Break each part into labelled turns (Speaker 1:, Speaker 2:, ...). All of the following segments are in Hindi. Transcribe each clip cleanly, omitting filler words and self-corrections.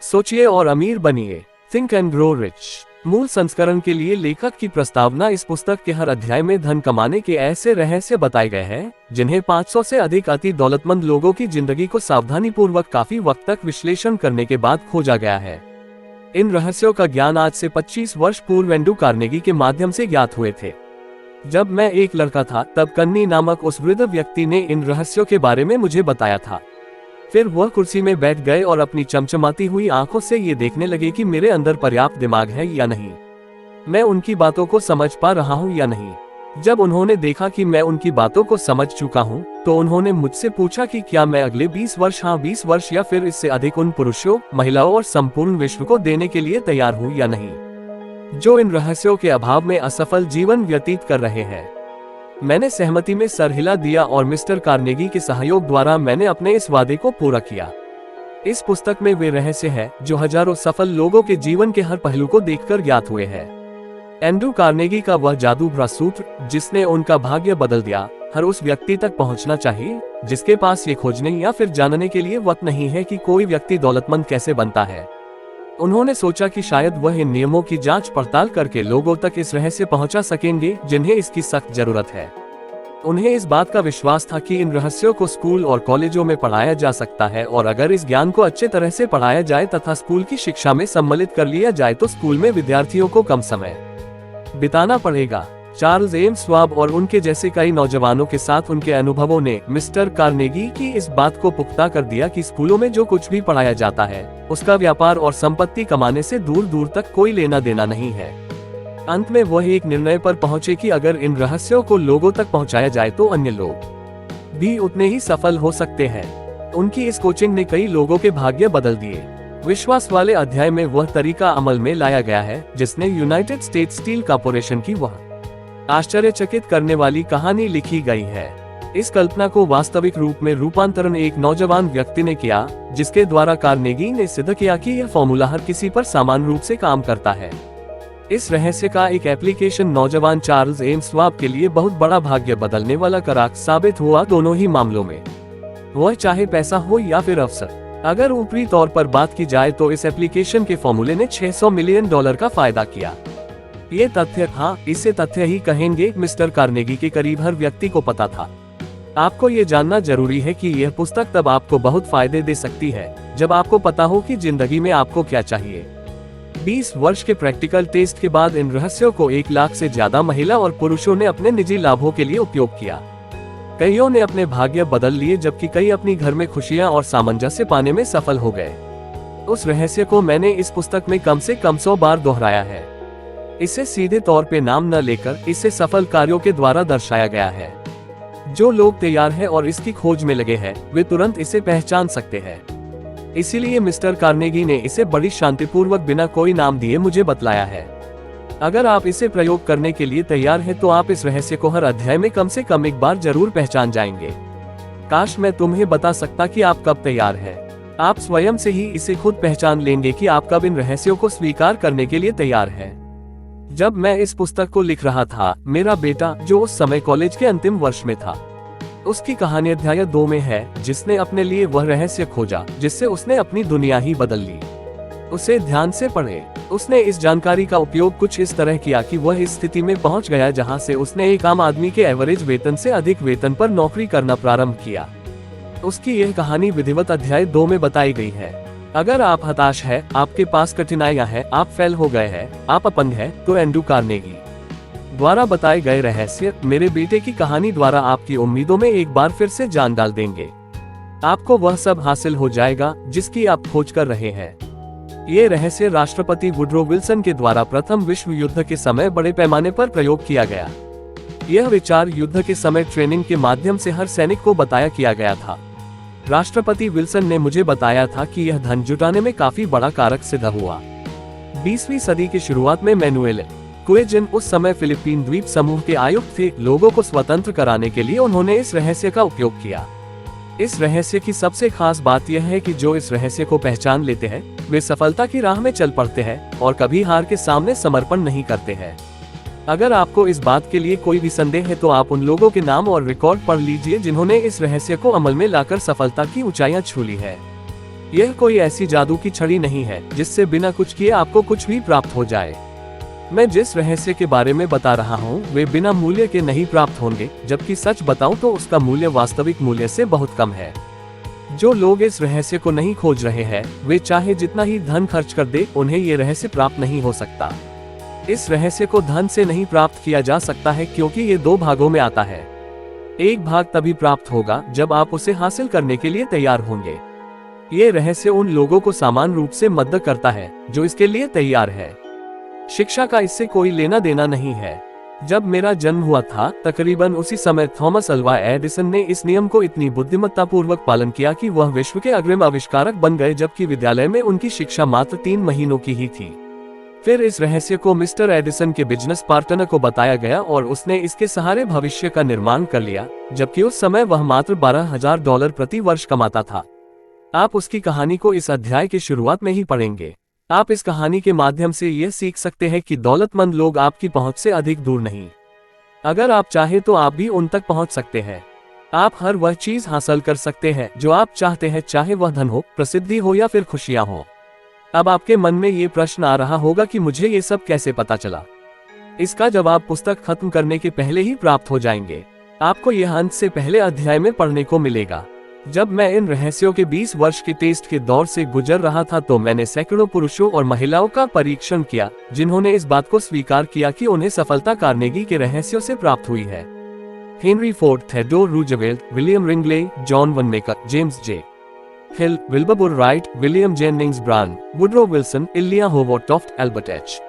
Speaker 1: सोचिए और अमीर बनिए। Think and grow rich. मूल संस्करण के लिए लेखक की प्रस्तावना। इस पुस्तक के हर अध्याय में धन कमाने के ऐसे रहस्य बताए गए हैं जिन्हें 500 से अधिक अति दौलतमंद लोगों की जिंदगी को सावधानीपूर्वक काफी वक्त तक विश्लेषण करने के बाद खोजा गया है। इन रहस्यों का ज्ञान आज से 25 वर्ष पूर्व एंड्रू कार्नेगी के माध्यम से ज्ञात हुए थे। जब मैं एक लड़का था तब कन्नी नामक उस वृद्ध व्यक्ति ने इन रहस्यों के बारे में मुझे बताया था। फिर वह कुर्सी में बैठ गए और अपनी चमचमाती हुई आंखों से ये देखने लगे कि मेरे अंदर पर्याप्त दिमाग है या नहीं, मैं उनकी बातों को समझ पा रहा हूँ या नहीं। जब उन्होंने देखा कि मैं उनकी बातों को समझ चुका हूँ तो उन्होंने मुझसे पूछा कि क्या मैं अगले 20 वर्ष, हाँ 20 वर्ष या फिर इससे अधिक उन पुरुषों, महिलाओं और संपूर्ण विश्व को देने के लिए तैयार हूँ या नहीं, जो इन रहस्यों के अभाव में असफल जीवन व्यतीत कर रहे हैं। मैंने सहमति में सर हिला दिया और मिस्टर कार्नेगी के सहयोग द्वारा मैंने अपने इस वादे को पूरा किया। इस पुस्तक में वे रहस्य हैं जो हजारों सफल लोगों के जीवन के हर पहलू को देखकर ज्ञात हुए हैं। एंड्रू कार्नेगी का वह जादू भरा सूत्र जिसने उनका भाग्य बदल दिया, हर उस व्यक्ति तक पहुंचना चाहिए जिसके पास ये खोजने या फिर जानने के लिए वक्त नहीं है कि कोई व्यक्ति दौलतमंद कैसे बनता है। उन्होंने सोचा कि शायद वह इन नियमों की जांच पड़ताल करके लोगों तक इस रहस्य पहुंचा सकेंगे जिन्हें इसकी सख्त जरूरत है। उन्हें इस बात का विश्वास था कि इन रहस्यों को स्कूल और कॉलेजों में पढ़ाया जा सकता है और अगर इस ज्ञान को अच्छे तरह से पढ़ाया जाए तथा स्कूल की शिक्षा में सम्मिलित कर लिया जाए तो स्कूल में विद्यार्थियों को कम समय बिताना पड़ेगा। चार्ल्स एम श्वाब और उनके जैसे कई नौजवानों के साथ उनके अनुभवों ने मिस्टर कार्नेगी की इस बात को पुख्ता कर दिया कि स्कूलों में जो कुछ भी पढ़ाया जाता है उसका व्यापार और संपत्ति कमाने से दूर दूर तक कोई लेना देना नहीं है। अंत में वह एक निर्णय पर पहुंचे कि अगर इन रहस्यों को लोगों तक पहुंचाया जाए तो अन्य लोग भी उतने ही सफल हो सकते हैं। उनकी इस कोचिंग ने कई लोगों के भाग्य बदल दिए। विश्वास वाले अध्याय में वह तरीका अमल में लाया गया है जिसने यूनाइटेड स्टेट्स स्टील कॉर्पोरेशन की वह आश्चर्यचकित करने वाली कहानी लिखी गई है। इस कल्पना को वास्तविक रूप में रूपांतरण एक नौजवान व्यक्ति ने किया जिसके द्वारा कार्नेगी ने सिद्ध किया कि यह फॉर्मूला हर किसी पर समान रूप से काम करता है। इस रहस्य का एक एप्लीकेशन नौजवान चार्ल्स एम श्वाब के लिए बहुत बड़ा भाग्य बदलने वाला कारक साबित हुआ, दोनों ही मामलों में, वह चाहे पैसा हो या फिर अवसर। अगर ऊपरी तौर पर बात की जाए तो इस एप्लीकेशन के फॉर्मूले ने $600 मिलियन का फायदा किया। ये तथ्य, हाँ इसे तथ्य ही कहेंगे, मिस्टर कार्नेगी के करीब हर व्यक्ति को पता था। आपको ये जानना जरूरी है कि यह पुस्तक तब आपको बहुत फायदे दे सकती है जब आपको पता हो कि जिंदगी में आपको क्या चाहिए। 20 वर्ष के प्रैक्टिकल टेस्ट के बाद इन रहस्यों को 1 लाख से ज्यादा महिला और पुरुषों ने अपने निजी लाभों के लिए उपयोग किया। कईयों ने अपने भाग्य बदल लिए जबकि कई अपनी घर में खुशियां और सामंजस्य पाने में सफल हो गए। उस रहस्य को मैंने इस पुस्तक में कम से कम 100 बार दोहराया है। इसे सीधे तौर पे नाम न लेकर इसे सफल कार्यों के द्वारा दर्शाया गया है। जो लोग तैयार हैं और इसकी खोज में लगे हैं वे तुरंत इसे पहचान सकते हैं। इसीलिए मिस्टर कार्नेगी ने इसे बड़ी शांतिपूर्वक बिना कोई नाम दिए मुझे बतलाया है। अगर आप इसे प्रयोग करने के लिए तैयार हैं तो आप इस रहस्य को हर अध्याय में कम से कम एक बार जरूर पहचान जाएंगे। काश मैं तुम्हें बता सकता कि आप कब तैयार हैं। आप स्वयं से ही इसे खुद पहचान लेंगे कि आप कब इन रहस्यों को स्वीकार करने के लिए तैयार हैं। जब मैं इस पुस्तक को लिख रहा था, मेरा बेटा जो उस समय कॉलेज के अंतिम वर्ष में था, उसकी कहानी अध्याय 2 में है जिसने अपने लिए वह रहस्य खोजा जिससे उसने अपनी दुनिया ही बदल ली। उसे ध्यान से पढ़े। उसने इस जानकारी का उपयोग कुछ इस तरह किया कि वह इस स्थिति में पहुंच गया जहां से उसने एक आम आदमी के एवरेज वेतन से अधिक वेतन पर नौकरी करना प्रारंभ किया। उसकी यह कहानी विधिवत अध्याय 2 में बताई गई है। अगर आप हताश हैं, आपके पास कठिनाइयां हैं, आप फेल हो गए हैं, आप अपंग हैं, तो एंड्रू कार्नेगी द्वारा बताए गए रहस्य मेरे बेटे की कहानी द्वारा आपकी उम्मीदों में एक बार फिर से जान डाल देंगे। आपको वह सब हासिल हो जाएगा जिसकी आप खोज कर रहे हैं। ये रहस्य राष्ट्रपति वुड्रो विल्सन के द्वारा प्रथम विश्व युद्ध के समय बड़े पैमाने पर प्रयोग किया गया। यह विचार युद्ध के समय ट्रेनिंग के माध्यम से हर सैनिक को बताया किया गया था। राष्ट्रपति विल्सन ने मुझे बताया था कि यह धन जुटाने में काफी बड़ा कारक सिद्ध हुआ। 20वीं सदी की शुरुआत में मैनुएल क्वेजिन उस समय फिलीपीन द्वीप समूह के आयुक्त थे। लोगों को स्वतंत्र कराने के लिए उन्होंने इस रहस्य का उपयोग किया। इस रहस्य की सबसे खास बात यह है कि जो इस रहस्य को पहचान लेते हैं वे सफलता की राह में चल पड़ते हैं और कभी हार के सामने समर्पण नहीं करते हैं। अगर आपको इस बात के लिए कोई भी संदेह है तो आप उन लोगों के नाम और रिकॉर्ड पढ़ लीजिए जिन्होंने इस रहस्य को अमल में लाकर सफलता की ऊंचाइयां छू ली है। यह कोई ऐसी जादू की छड़ी नहीं है जिससे बिना कुछ किए आपको कुछ भी प्राप्त हो जाए। मैं जिस रहस्य के बारे में बता रहा हूँ वे बिना मूल्य के नहीं प्राप्त होंगे, जबकि सच बताऊं तो उसका मूल्य वास्तविक मूल्य से बहुत कम है। जो लोग इस रहस्य को नहीं खोज रहे हैं वे चाहे जितना ही धन खर्च कर दे, उन्हें ये रहस्य प्राप्त नहीं हो सकता। इस रहस्य को धन से नहीं प्राप्त किया जा सकता है, क्योंकि ये दो भागों में आता है। एक भाग तभी प्राप्त होगा जब आप उसे हासिल करने के लिए तैयार होंगे। ये रहस्य उन लोगों को समान रूप से मदद करता है जो इसके लिए तैयार है। शिक्षा का इससे कोई लेना देना नहीं है। जब मेरा जन्म हुआ था तकरीबन उसी समय थॉमस अल्वा एडिसन ने इस नियम को इतनी बुद्धिमत्तापूर्वक पालन किया कि वह विश्व के अग्रिम आविष्कारक बन गए, जबकि विद्यालय में उनकी शिक्षा मात्र 3 महीनों की ही थी। फिर इस रहस्य को मिस्टर एडिसन के बिजनेस पार्टनर को बताया गया और उसने इसके सहारे भविष्य का निर्माण कर लिया, जबकि उस समय वह मात्र $12,000 प्रति वर्ष कमाता था। आप उसकी कहानी को इस अध्याय की शुरुआत में ही पढ़ेंगे। आप इस कहानी के माध्यम से यह सीख सकते हैं कि दौलतमंद लोग आपकी पहुंच से अधिक दूर नहीं। अगर आप चाहे तो आप भी उन तक पहुंच सकते हैं। आप हर वह चीज हासिल कर सकते हैं जो आप चाहते हैं, चाहे वह धन हो, प्रसिद्धि हो या फिर खुशियां हो। अब आपके मन में ये प्रश्न आ रहा होगा कि मुझे ये सब कैसे पता चला। इसका जवाब पुस्तक खत्म करने के पहले ही प्राप्त हो जाएंगे। आपको यह अंत से पहले अध्याय में पढ़ने को मिलेगा। जब मैं इन रहस्यों के 20 वर्ष के टेस्ट के दौर से गुजर रहा था तो मैंने सैकड़ों पुरुषों और महिलाओं का परीक्षण किया जिन्होंने इस बात को स्वीकार किया कि उन्हें सफलता कार्नेगी के रहस्यों से प्राप्त हुई है। Henry Ford, Theodore Roosevelt, William Wrigley, John Wanamaker, James J Hill, Wilbur Wright, William Jennings Bryan, Woodrow Wilson, इलिया Howard Taft, Elbert H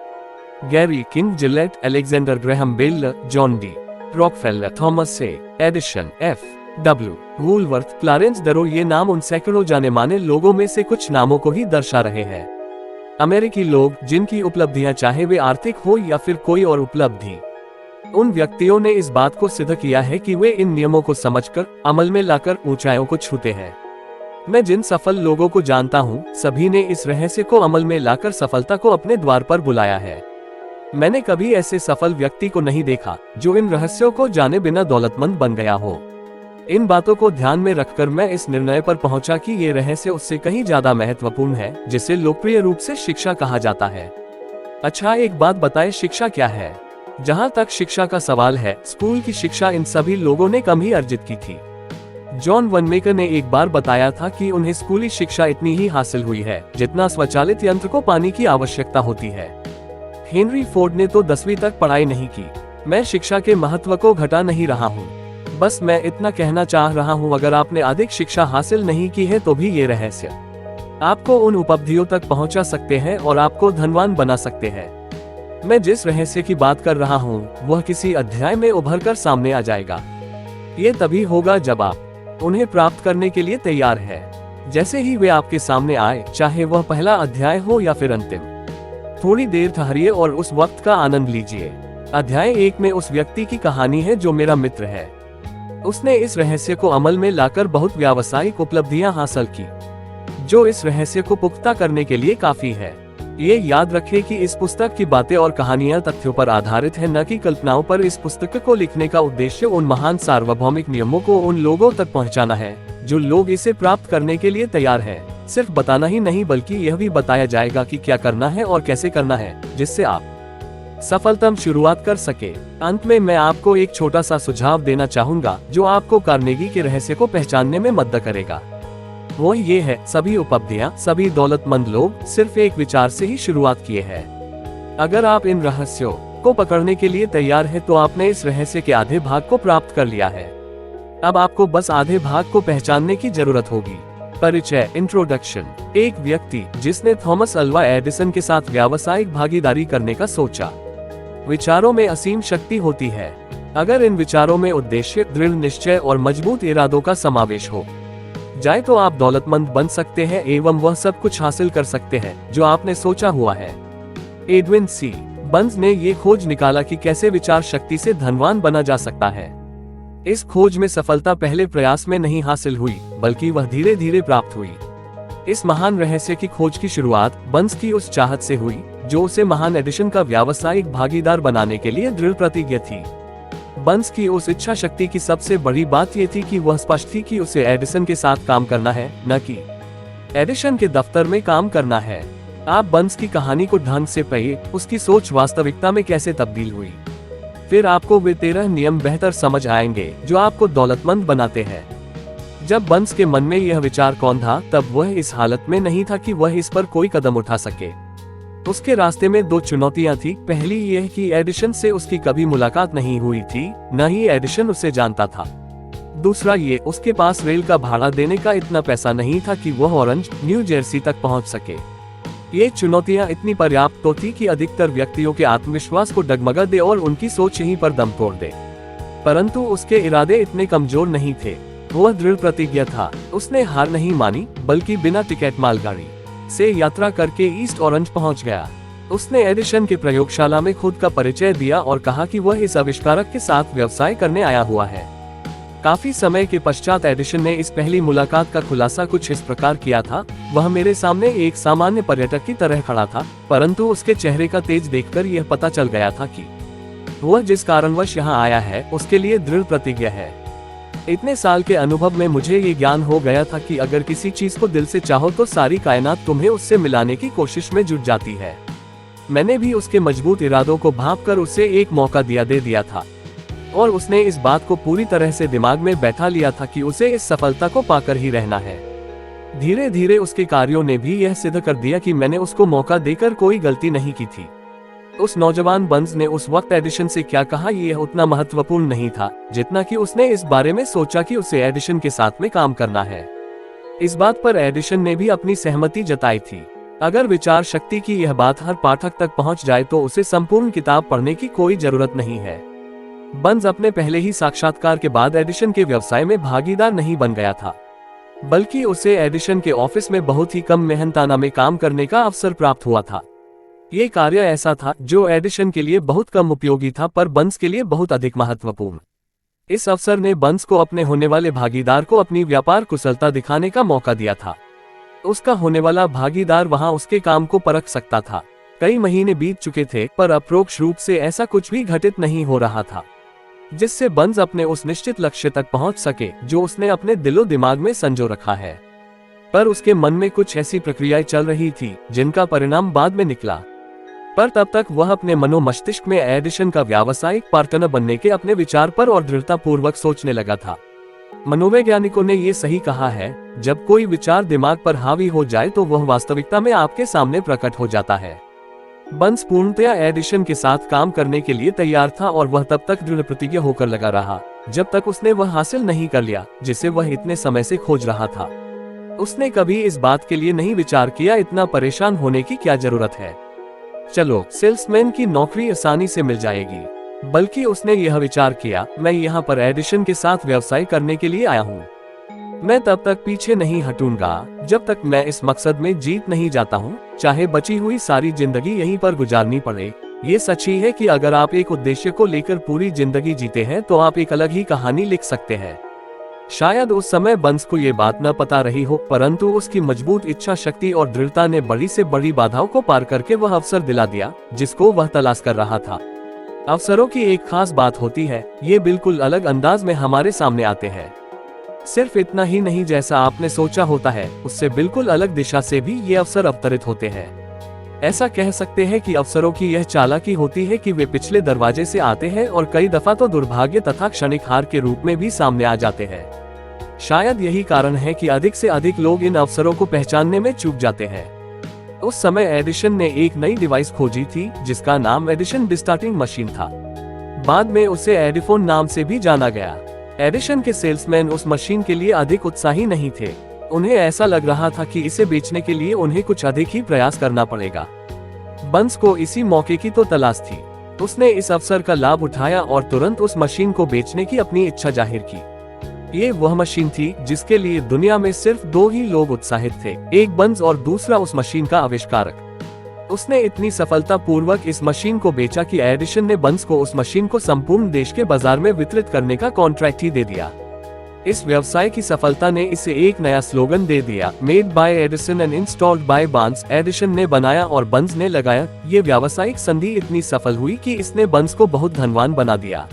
Speaker 1: Gary, King Gillette, Alexander Graham Bell, John D Rockefeller, Thomas से Edison, F W Woolworth, Clarence Darrow, ये नाम उन सैकड़ों जाने माने लोगों में से कुछ नामों को ही दर्शा रहे हैं। अमेरिकी लोग जिनकी उपलब्धियां चाहे वे आर्थिक हो या फिर कोई और उपलब्धि, उन व्यक्तियों ने इस बात को सिद्ध किया है कि वे इन नियमों को समझकर अमल में लाकर ऊंचाइयों को छूते हैं। मैं जिन सफल लोगों को जानता हूँ सभी ने इस रहस्य को अमल में लाकर सफलता को अपने द्वार पर बुलाया है। मैंने कभी ऐसे सफल व्यक्ति को नहीं देखा जो इन रहस्यों को जाने बिना दौलतमंद बन गया हो। इन बातों को ध्यान में रखकर मैं इस निर्णय पर पहुंचा कि ये रहस्य उससे कहीं ज्यादा महत्वपूर्ण है, जिसे लोकप्रिय रूप से शिक्षा कहा जाता है। अच्छा, एक बात बताएं, शिक्षा क्या है? जहां तक शिक्षा का सवाल है, स्कूल की शिक्षा इन सभी लोगों ने कम ही अर्जित की थी। जॉन वनमेकर ने एक बार बताया था कि उन्हें स्कूली शिक्षा इतनी ही हासिल हुई है जितना स्वचालित यंत्र को पानी की आवश्यकता होती है। हेनरी फोर्ड ने तो 10वीं तक पढ़ाई नहीं की। मैं शिक्षा के महत्व को घटा नहीं रहा हूँ, बस मैं इतना कहना चाह रहा हूँ, अगर आपने अधिक शिक्षा हासिल नहीं की है तो भी ये रहस्य आपको उन उपलब्धियों तक पहुँचा सकते हैं और आपको धनवान बना सकते हैं। मैं जिस रहस्य की बात कर रहा हूँ वह किसी अध्याय में उभर कर सामने आ जाएगा। ये तभी होगा जब आप उन्हें प्राप्त करने के लिए तैयार है। जैसे ही वे आपके सामने आए, चाहे वह पहला अध्याय हो या फिर अंतिम, थोड़ी देर ठहरिए और उस वक्त का आनंद लीजिए। अध्याय 1 में उस व्यक्ति की कहानी है जो मेरा मित्र है। उसने इस रहस्य को अमल में लाकर बहुत व्यावसायिक उपलब्धियां हासिल की, जो इस रहस्य को पुख्ता करने के लिए काफी है। ये याद रखें कि इस पुस्तक की बातें और कहानियां तथ्यों पर आधारित है, न कि कल्पनाओं पर। इस पुस्तक को लिखने का उद्देश्य उन महान सार्वभौमिक नियमों को उन लोगों तक पहुंचाना है जो लोग इसे प्राप्त करने के लिए तैयार हैं। सिर्फ बताना ही नहीं, बल्कि यह भी बताया जाएगा कि क्या करना है और कैसे करना है, जिससे आप सफलतम शुरुआत कर सके। अंत में मैं आपको एक छोटा सा सुझाव देना चाहूंगा जो आपको कार्नेगी के रहस्य को पहचानने में मदद करेगा। वो ये है, सभी उपलब्धियां, सभी दौलतमंद लोग सिर्फ एक विचार से ही शुरुआत किए हैं। अगर आप इन रहस्यों को पकड़ने के लिए तैयार हैं तो आपने इस रहस्य के आधे भाग को प्राप्त कर लिया है। अब आपको बस आधे भाग को पहचानने की जरूरत होगी। परिचय, इंट्रोडक्शन। एक व्यक्ति जिसने थॉमस अल्वा एडिसन के साथ व्यावसायिक भागीदारी करने का सोचा। विचारों में असीम शक्ति होती है। अगर इन विचारों में उद्देश्य, दृढ़ निश्चय और मजबूत इरादों का समावेश हो जाए तो आप दौलतमंद बन सकते हैं एवं वह सब कुछ हासिल कर सकते हैं जो आपने सोचा हुआ है। एडविन सी बंस ने ये खोज निकाला कि कैसे विचार शक्ति से धनवान बना जा सकता है। इस खोज में सफलता पहले प्रयास में नहीं हासिल हुई, बल्कि वह धीरे धीरे प्राप्त हुई। इस महान रहस्य की खोज की शुरुआत बंस की उस चाहत से हुई जो उसे महान एडिशन का व्यावसायिक भागीदार बनाने के लिए दृढ़ प्रतिज्ञ थी। बंस की उस इच्छा शक्ति की सबसे बड़ी बात यह थी कि वह स्पष्ट थी कि उसे एडिसन के साथ काम करना है, न कि एडिशन के दफ्तर में काम करना है। आप बंस की कहानी को ढंग से पढ़िए, उसकी सोच वास्तविकता में कैसे तब्दील हुई। फिर आपको वे 13 नियम बेहतर समझ आएंगे जो आपको दौलतमंद बनाते हैं। जब बंस के मन में यह विचार कौन था, तब वह इस हालत में नहीं था कि वह इस पर कोई कदम उठा सके। उसके रास्ते में 2 चुनौतियां थी। पहली यह कि एडिशन से उसकी कभी मुलाकात नहीं हुई थी, न ही एडिशन उसे जानता था। दूसरा ये, उसके पास रेल का भाड़ा देने का इतना पैसा नहीं था कि वह ऑरेंज, न्यू जर्सी तक पहुंच सके। ये चुनौतियां इतनी पर्याप्त तो थी कि अधिकतर व्यक्तियों के आत्मविश्वास को डगमगा दे और उनकी सोच यहीं पर दम तोड़ दे। परंतु उसके इरादे इतने कमजोर नहीं थे। वह दृढ़ प्रतिज्ञ था। उसने हार नहीं मानी, बल्कि बिना टिकट मालगाड़ी से यात्रा करके ईस्ट ऑरेंज पहुंच गया। उसने एडिशन के प्रयोगशाला में खुद का परिचय दिया और कहा कि वह इस आविष्कारक के साथ व्यवसाय करने आया हुआ है। काफी समय के पश्चात एडिशन ने इस पहली मुलाकात का खुलासा कुछ इस प्रकार किया था। वह मेरे सामने एक सामान्य पर्यटक की तरह खड़ा था, परंतु उसके चेहरे का तेज देखकर यह पता चल गया था कि वह जिस कारणवश यहाँ आया है उसके लिए दृढ़ प्रतिज्ञ है। इतने साल के अनुभव में मुझे ये ज्ञान हो गया था कि अगर किसी चीज को दिल से चाहो तो सारी कायनात तुम्हें उससे मिलाने की कोशिश में जुट जाती है। मैंने भी उसके मजबूत इरादों को भांपकर उसे एक मौका दे दिया था, और उसने इस बात को पूरी तरह से दिमाग में बैठा लिया था कि उसे इस सफलता को पाकर ही रहना है। धीरे धीरे उसके कार्यों ने भी यह सिद्ध कर दिया कि मैंने उसको मौका देकर कोई गलती नहीं की थी। उस नौजवान बंस ने उस वक्त एडिशन से क्या कहा यह उतना महत्वपूर्ण नहीं था जितना कि उसने इस बारे में सोचा कि उसे एडिशन के साथ में काम करना है। इस बात पर एडिशन ने भी अपनी सहमति जताई थी। अगर विचार शक्ति की यह बात हर पाठक तक पहुंच जाए तो उसे संपूर्ण किताब पढ़ने की कोई जरूरत नहीं है। बंस अपने पहले ही साक्षात्कार के बाद एडिशन के व्यवसाय में भागीदार नहीं बन गया था, बल्कि उसे एडिशन के ऑफिस में बहुत ही कम मेहनताना में काम करने का अवसर प्राप्त हुआ था। ये कार्य ऐसा था जो एडिशन के लिए बहुत कम उपयोगी था, पर बंस के लिए बहुत अधिक महत्वपूर्ण। इस अवसर ने बंस को अपने होने वाले भागीदार को अपनी व्यापार कुशलता दिखाने का मौका दिया था। उसका होने वाला भागीदार वहां उसके काम को परख सकता था। कई महीने बीत चुके थे, पर अप्रोक्ष रूप से ऐसा कुछ भी घटित नहीं हो रहा था जिससे बंस अपने उस निश्चित लक्ष्य तक पहुंच सके जो उसने अपने दिलो दिमाग में संजो रखा है। पर उसके मन में कुछ ऐसी प्रक्रियाएं चल रही थी जिनका परिणाम बाद में निकला। पर तब तक वह अपने मनो मस्तिष्क में एडिशन का व्यावसायिक पार्टनर बनने के अपने विचार पर और दृढ़ता पूर्वक सोचने लगा था। मनोवैज्ञानिकों ने ये सही कहा है, जब कोई विचार दिमाग पर हावी हो जाए तो वह वास्तविकता में आपके सामने प्रकट हो जाता है। बंस पूर्णतया एडिशन के साथ काम करने के लिए तैयार था और वह तब तक दृढ़ प्रतिज्ञ होकर लगा रहा जब तक उसने वह हासिल नहीं कर लिया जिसे वह इतने समय से खोज रहा था। उसने कभी इस बात के लिए नहीं विचार किया इतना परेशान होने की क्या जरूरत है, चलो सेल्समैन की नौकरी आसानी से मिल जाएगी। बल्कि उसने यह विचार किया, मैं यहाँ पर एडिशन के साथ व्यवसाय करने के लिए आया हूँ। मैं तब तक पीछे नहीं हटूंगा जब तक मैं इस मकसद में जीत नहीं जाता हूँ, चाहे बची हुई सारी जिंदगी यहीं पर गुजारनी पड़े। ये सच ही है कि अगर आप एक उद्देश्य को लेकर पूरी जिंदगी जीते हैं तो आप एक अलग ही कहानी लिख सकते हैं। शायद उस समय बंस को ये बात न पता रही हो, परंतु उसकी मजबूत इच्छा शक्ति और दृढ़ता ने बड़ी से बड़ी बाधाओं को पार करके वह अवसर दिला दिया जिसको वह तलाश कर रहा था। अवसरों की एक खास बात होती है, ये बिल्कुल अलग अंदाज में हमारे सामने आते हैं। सिर्फ इतना ही नहीं, जैसा आपने सोचा होता है उससे बिल्कुल अलग दिशा से भी ये अवसर अवतरित होते हैं। ऐसा कह सकते हैं कि अवसरों की यह चालाकी होती है कि वे पिछले दरवाजे से आते हैं और कई दफा तो दुर्भाग्य तथा क्षणिक हार के रूप में भी सामने आ जाते हैं। शायद यही कारण है कि अधिक से अधिक लोग इन अवसरों को पहचानने में चूक जाते हैं। उस समय एडिशन ने एक नई डिवाइस खोजी थी जिसका नाम एडिशन डिस्टार्टिंग मशीन था। बाद में उसे एडिफोन नाम से भी जाना गया। एडिशन के सेल्समैन उस मशीन के लिए अधिक उत्साही नहीं थे। उन्हें ऐसा लग रहा था कि इसे बेचने के लिए उन्हें कुछ अधिक ही प्रयास करना पड़ेगा। बंस को इसी मौके की तो तलाश थी। उसने इस अवसर का लाभ उठाया और तुरंत उस मशीन को बेचने की अपनी इच्छा जाहिर की। ये वह मशीन थी जिसके लिए दुनिया में सिर्फ 2 ही लोग उत्साहित थे, एक बंस और दूसरा उस मशीन का आविष्कारक। उसने इतनी सफलता पूर्वक इस मशीन को बेचा कि एडिशन ने बंस को उस मशीन को संपूर्ण देश के बाजार में वितरित करने का कॉन्ट्रैक्ट ही दे दिया। इस व्यवसाय की सफलता ने इसे एक नया स्लोगन दे दिया, made by Edison and installed by buns. Edison ने बनाया और बंस ने लगाया। ये व्यावसायिक संधि इतनी सफल हुई कि इसने बंस को बहुत धनवान बना दिया,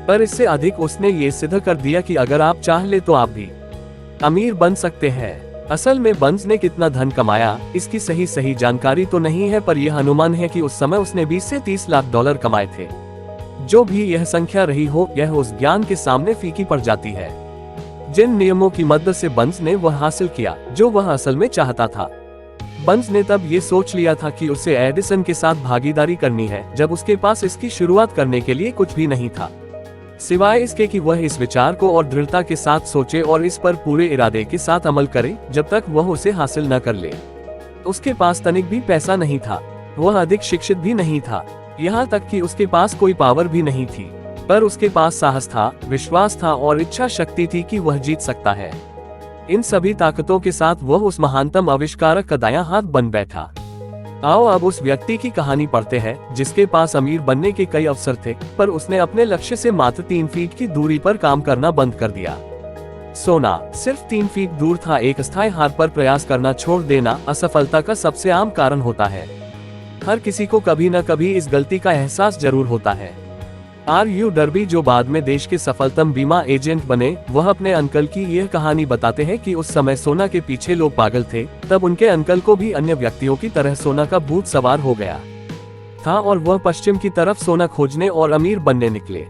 Speaker 1: पर इससे अधिक उसने ये सिद्ध कर दिया कि अगर आप चाह ले तो आप भी अमीर बन सकते हैं। असल में बंस ने कितना धन कमाया, इसकी सही जानकारी तो नहीं है, पर यह अनुमान है कि उस समय उसने 20 से 30 लाख डॉलर कमाए थे। जो भी यह संख्या रही हो, यह उस ज्ञान के सामने फीकी पड़ जाती है जिन नियमों की मदद से बंस ने वह हासिल किया जो वह असल में चाहता था। बंस ने तब ये सोच लिया था कि उसे एडिसन के साथ भागीदारी करनी है, जब उसके पास इसकी शुरुआत करने के लिए कुछ भी नहीं था, सिवाय इसके कि वह इस विचार को और दृढ़ता के साथ सोचे और इस पर पूरे इरादे के साथ अमल करे जब तक वह उसे हासिल न कर ले। उसके पास तनिक भी पैसा नहीं था, वह अधिक शिक्षित भी नहीं था, यहाँ तक कि उसके पास कोई पावर भी नहीं थी, पर उसके पास साहस था, विश्वास था और इच्छा शक्ति थी कि वह जीत सकता है। इन सभी ताकतों के साथ वह उस महानतम आविष्कारक का दायां हाथ बन बैठा। आओ अब उस व्यक्ति की कहानी पढ़ते हैं जिसके पास अमीर बनने के कई अवसर थे, पर उसने अपने लक्ष्य से मात्र 3 फीट की दूरी पर काम करना बंद कर दिया। सोना सिर्फ 3 फीट दूर था। एक अस्थायी हार पर प्रयास करना छोड़ देना असफलता का सबसे आम कारण होता है। हर किसी को कभी न कभी इस गलती का एहसास जरूर होता है। R.U. डर्बी, जो बाद में देश के सफलतम बीमा एजेंट बने, वह अपने अंकल की यह कहानी बताते हैं कि उस समय सोना के पीछे लोग पागल थे। तब उनके अंकल को भी अन्य व्यक्तियों की तरह सोना का भूत सवार हो गया था और वह पश्चिम की तरफ सोना खोजने और अमीर बनने निकले।